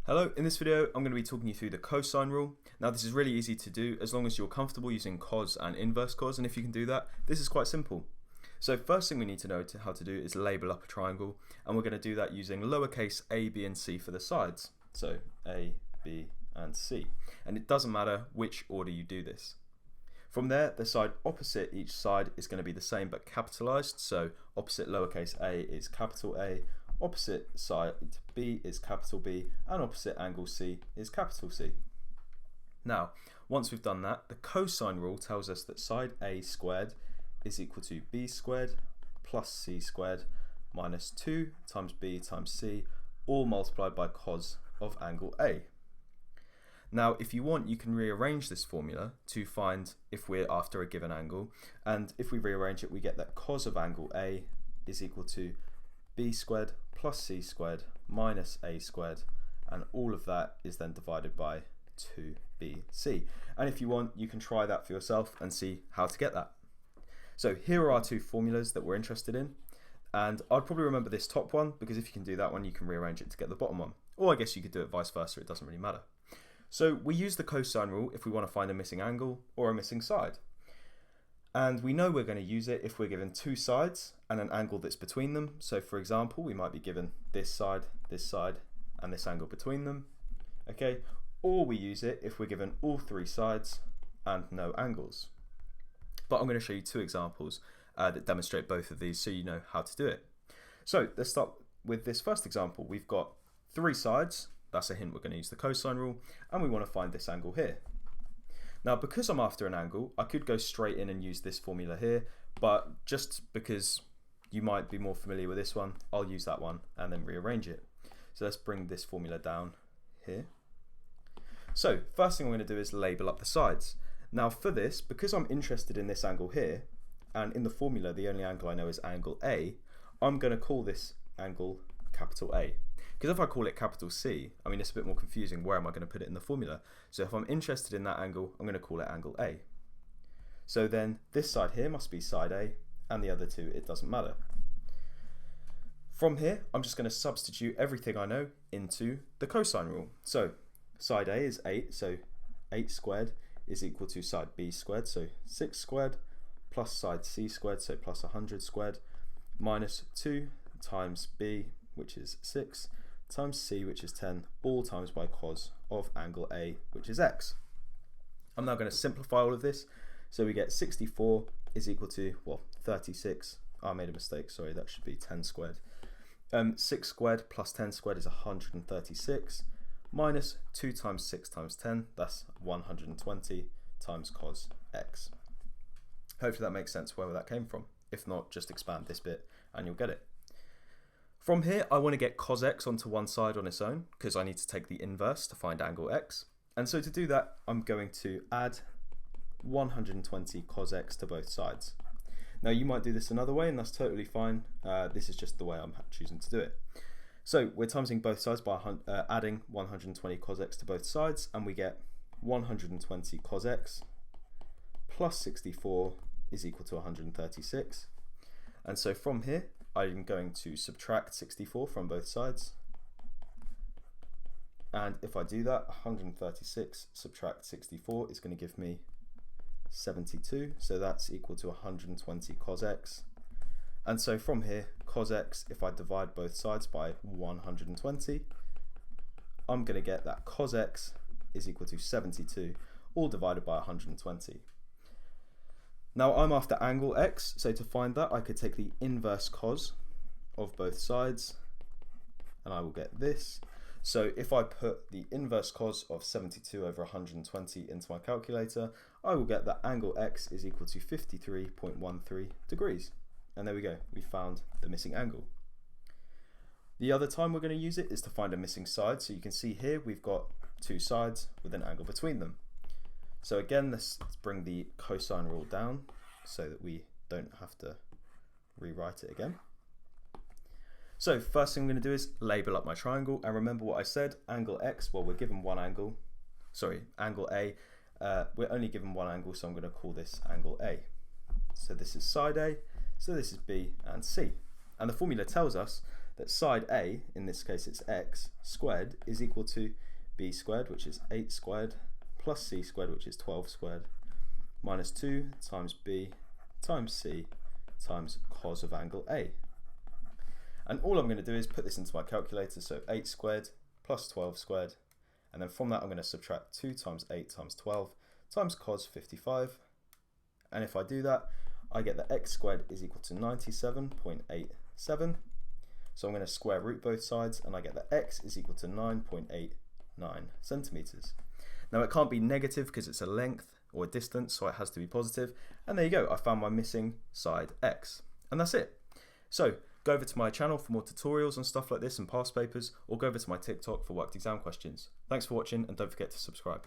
Hello, in this video I'm going to be talking you through the cosine rule. Now this is really easy to do as long as you're comfortable using cos and inverse cos, and if you can do that, this is quite simple. So first thing we need to know how to do is label up a triangle, and we're going to do that using lowercase a, b and c for the sides. So a, b and c. And it doesn't matter which order you do this. From there, the side opposite each side is going to be the same but capitalized, so opposite lowercase a is capital A, opposite side B is capital B, and opposite angle C is capital C. Now, once we've done that, the cosine rule tells us that side A squared is equal to B squared plus C squared minus 2 times B times C, all multiplied by cos of angle A. Now, if you want, you can rearrange this formula to find if we're after a given angle, and if we rearrange it, we get that cos of angle A is equal to b squared plus c squared minus a squared, and all of that is then divided by 2bc. And if you want, you can try that for yourself and see how to get that. So here are our two formulas that we're interested in, and I'd probably remember this top one because if you can do that one, you can rearrange it to get the bottom one. Or I guess you could do it vice versa, it doesn't really matter. So we use the cosine rule if we want to find a missing angle or a missing side. And we know we're going to use it if we're given two sides and an angle that's between them. So for example, we might be given this side, and this angle between them. Okay, or we use it if we're given all three sides and no angles. But I'm going to show you two examples that demonstrate both of these so you know how to do it. So let's start with this first example. We've got three sides. That's a hint we're going to use the cosine rule, and we want to find this angle here. Now, because I'm after an angle, I could go straight in and use this formula here, but just because you might be more familiar with this one, I'll use that one and then rearrange it. So let's bring this formula down here. So first thing I'm going to do is label up the sides. Now for this, because I'm interested in this angle here, and in the formula the only angle I know is angle A, I'm going to call this angle capital A. Because if I call it capital C, I mean, it's a bit more confusing. Where am I going to put it in the formula? So if I'm interested in that angle, I'm going to call it angle A. So then this side here must be side A, and the other two, it doesn't matter. From here, I'm just going to substitute everything I know into the cosine rule. So side A is 8, so 8 squared is equal to side B squared, so 6 squared, plus side C squared, so plus 100 squared, minus 2 times B, which is 6, times C, which is 10, all times by cos of angle A, which is x. I'm now going to simplify all of this. So we get 64 is equal to, well, 36. Oh, I made a mistake, sorry, that should be 10 squared. 6 squared plus 10 squared is 136, minus 2 times 6 times 10, that's 120 times cos x. Hopefully that makes sense wherever that came from. If not, just expand this bit and you'll get it. From here, I want to get cos x onto one side on its own because I need to take the inverse to find angle x. And so to do that, I'm going to add 120 cos x to both sides. Now you might do this another way and that's totally fine. This is just the way I'm choosing to do it. So we're timesing both sides by adding 120 cos x to both sides, and we get 120 cos x plus 64 is equal to 136. And so from here, I'm going to subtract 64 from both sides. And if I do that, 136 subtract 64 is going to give me 72. So that's equal to 120 cos x. And so from here, cos x, if I divide both sides by 120, I'm going to get that cos x is equal to 72, all divided by 120. Now I'm after angle x, so to find that I could take the inverse cos of both sides and I will get this. So if I put the inverse cos of 72 over 120 into my calculator, I will get that angle x is equal to 53.13 degrees. And there we go, we found the missing angle. The other time we're going to use it is to find a missing side. So you can see here we've got two sides with an angle between them. So again, let's bring the cosine rule down so that we don't have to rewrite it again. So first thing I'm going to do is label up my triangle, and remember what I said, angle x, well, we're given one angle, sorry, angle A, we're only given one angle, so I'm going to call this angle A. So this is side A, so this is B and C. And the formula tells us that side A, in this case it's x, squared is equal to b squared, which is 8 squared, plus c squared, which is 12 squared, minus 2 times b times c times cos of angle A. And all I'm going to do is put this into my calculator, so 8 squared plus 12 squared, and then from that I'm going to subtract 2 times 8 times 12 times cos 55, and if I do that I get that x squared is equal to 97.87, so I'm going to square root both sides and I get that x is equal to 9.89 centimetres. Now it can't be negative because it's a length or a distance, so it has to be positive, and there you go, I found my missing side x, and that's it. So go over to my channel for more tutorials on stuff like this and past papers, or go over to my TikTok for worked exam questions. Thanks for watching, and don't forget to subscribe.